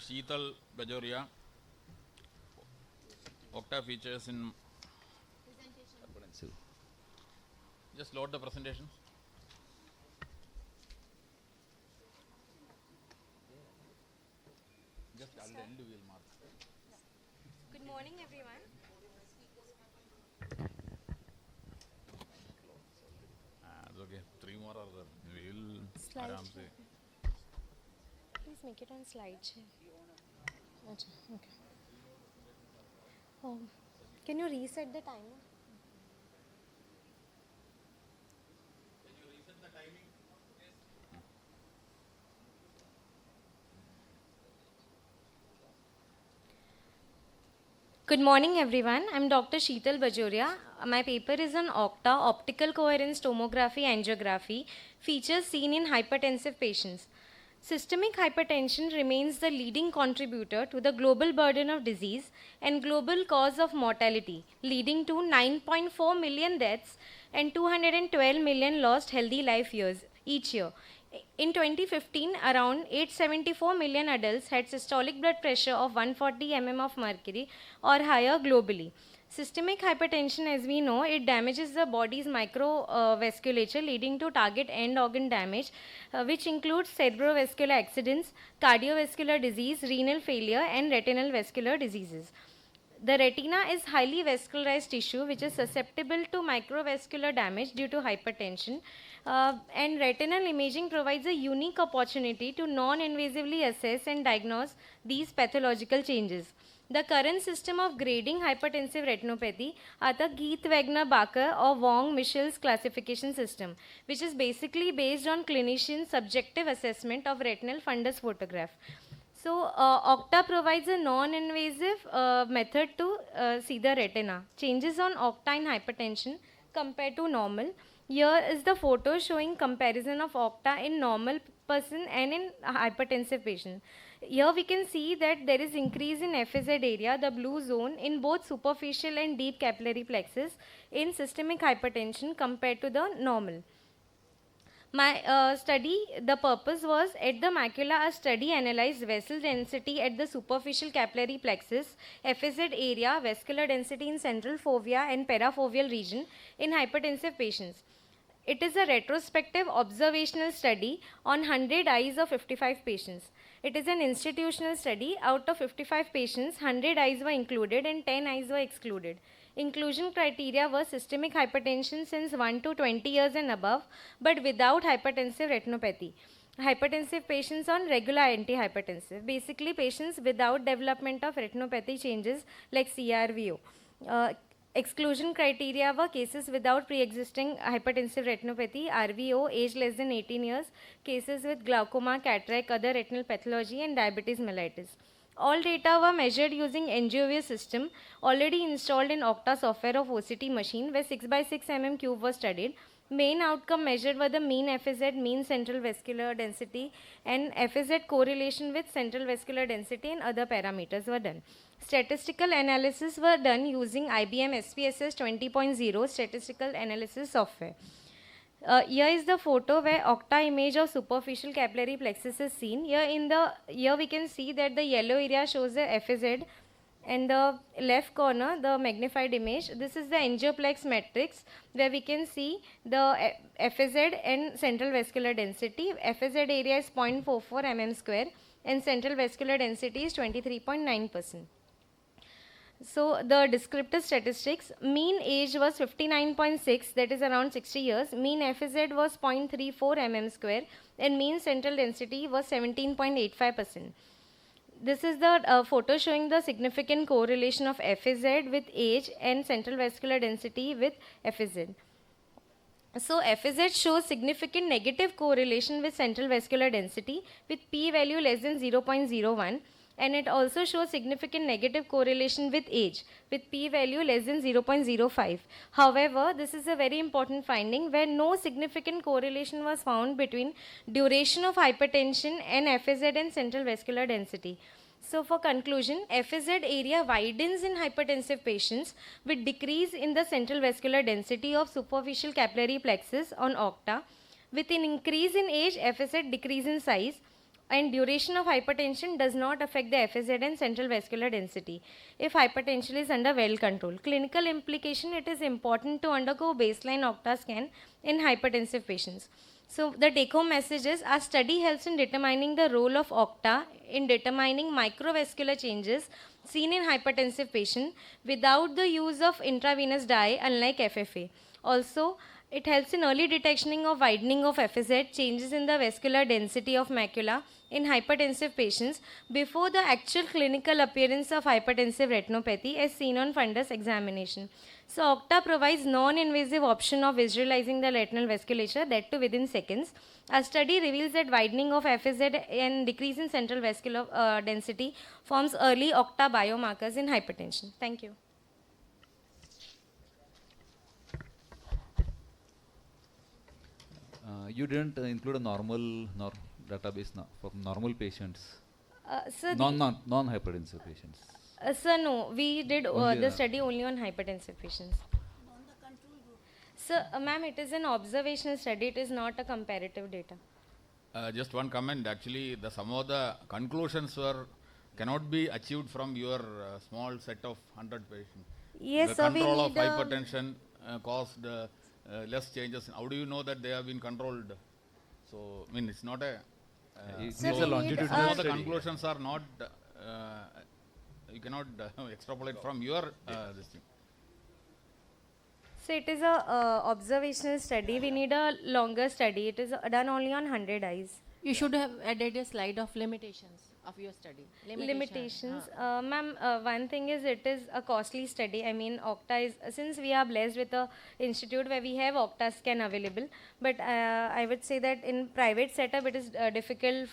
Sheetal Bajoria. Octa features in. Just load the presentation. Just at the end we will mark. Good morning, everyone. It's okay. 3 more are there. We will. Slide Aram share. se. Please make it on slide share. Acha, okay. Can you reset the timer? Can you reset the timing? Good morning, everyone. I'm Dr. Sheetal Bajoria. My paper is on OCTA, optical coherence tomography angiography, features seen in hypertensive patients. Systemic hypertension remains the leading contributor to the global burden of disease and global cause of mortality, leading to 9.4 million deaths and 212 million lost healthy life years each year. In 2015, around 874 million adults had systolic blood pressure of 140 mm of mercury or higher globally. Systemic hypertension, as we know, it damages the body's microvasculature, leading to target end organ damage, which includes cerebrovascular accidents, cardiovascular disease, renal failure, and retinal vascular diseases. The retina is highly vascularized tissue which is susceptible to microvascular damage due to hypertension. And retinal imaging provides a unique opportunity to non-invasively assess and diagnose these pathological changes. The current system of grading hypertensive retinopathy are the Keith-Wagner-Barker or Wong-Michels classification system, which is basically based on clinician subjective assessment of retinal fundus photograph. So, OCTA provides a non-invasive method to see the retina. Changes on OCTA in hypertension compared to normal. Here is the photo showing comparison of OCTA in normal person and in hypertensive patient. Here we can see that there is increase in FAZ area, the blue zone, in both superficial and deep capillary plexus in systemic hypertension compared to the normal. My study, the purpose was at the macula, a study analyzed vessel density at the superficial capillary plexus, FAZ area, vascular density in central fovea and parafoveal region in hypertensive patients. It is a retrospective observational study on 100 eyes of 55 patients. It is an institutional study. Out of 55 patients, 100 eyes were included and 10 eyes were excluded. Inclusion criteria were systemic hypertension since 1 to 20 years and above, but without hypertensive retinopathy. Hypertensive patients on regular antihypertensive. Basically, patients without development of retinopathy changes like CRVO. Exclusion criteria were cases without pre-existing hypertensive retinopathy, RVO, age less than 18 years, cases with glaucoma, cataract, other retinal pathology, and diabetes mellitus. All data were measured using NGOV system already installed in Octa software of OCT machine where 6 by 6 mm cube was studied. Main outcome measured were the mean FAZ, mean central vascular density, and FAZ correlation with central vascular density and other parameters were done. Statistical analysis were done using IBM SPSS 20.0 statistical analysis software. Here is the photo where Octa image of superficial capillary plexus is seen. Here we can see that the yellow area shows the FAZ and the left corner the magnified image. This is the angioplex matrix where we can see the FAZ and central vascular density. FAZ area is 0.44 mm square and central vascular density is 23.9%. So the descriptive statistics, mean age was 59.6, that is around 60 years. Mean FAZ was 0.34 mm square and mean central density was 17.85%. This is the photo showing the significant correlation of FAZ with age and central vascular density with FAZ. So FAZ shows significant negative correlation with central vascular density with p-value less than 0.01, and it also shows significant negative correlation with age with p-value less than 0.05. However, this is a very important finding where no significant correlation was found between duration of hypertension and FAZ and central vascular density. So for conclusion, FAZ area widens in hypertensive patients with decrease in the central vascular density of superficial capillary plexus on Octa. With an increase in age, FAZ decrease in size. and duration of hypertension does not affect the FSZ and central vascular density if hypertension is under well control. Clinical implication, it is important to undergo baseline octa scan in hypertensive patients. So the take home message is our study helps in determining the role of octa in determining microvascular changes seen in hypertensive patient without the use of intravenous dye unlike FFA. Also, it helps in early detection of widening of FSZ, changes in the vascular density of macula in hypertensive patients before the actual clinical appearance of hypertensive retinopathy as seen on fundus examination. So Octa provides non-invasive option of visualizing the retinal vasculature, that too within seconds. A study reveals that widening of FSZ and decrease in central vascular density forms early Octa biomarkers in hypertension. Thank you. You didn't include a database for normal patients, Sir, non-hypertensive patients. Sir, no, we did Only, the study only on hypertensive patients. Sir, ma'am, it is an observational study, it is not a comparative data. Just one comment. Actually, some of the conclusions cannot be achieved from your small set of 100 patients. Yes, the sir, we control of need hypertension caused less changes. How do you know that they have been controlled? So, I mean, it's not a. It Sir, needs we a need, longitudinal Some of the study. conclusions are not. You cannot extrapolate from your this thing. So it is a observational study. We need a longer study. It is done only on 100 eyes. You should have added a slide of limitations of your study. Limitations. Ma'am, one thing is it is a costly study. I mean, Octa is, since we are blessed with a institute where we have Octa scan available, but I would say that in private setup it is difficult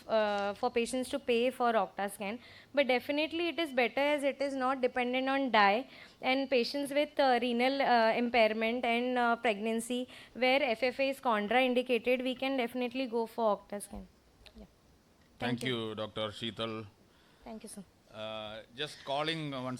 for patients to pay for Octa scan. But definitely it is better as it is not dependent on dye, and patients with renal impairment and pregnancy where FFA is contraindicated, we can definitely go for Octa scan. Yeah. Thank you, Dr. Sheetal. Thank you, sir. Just calling one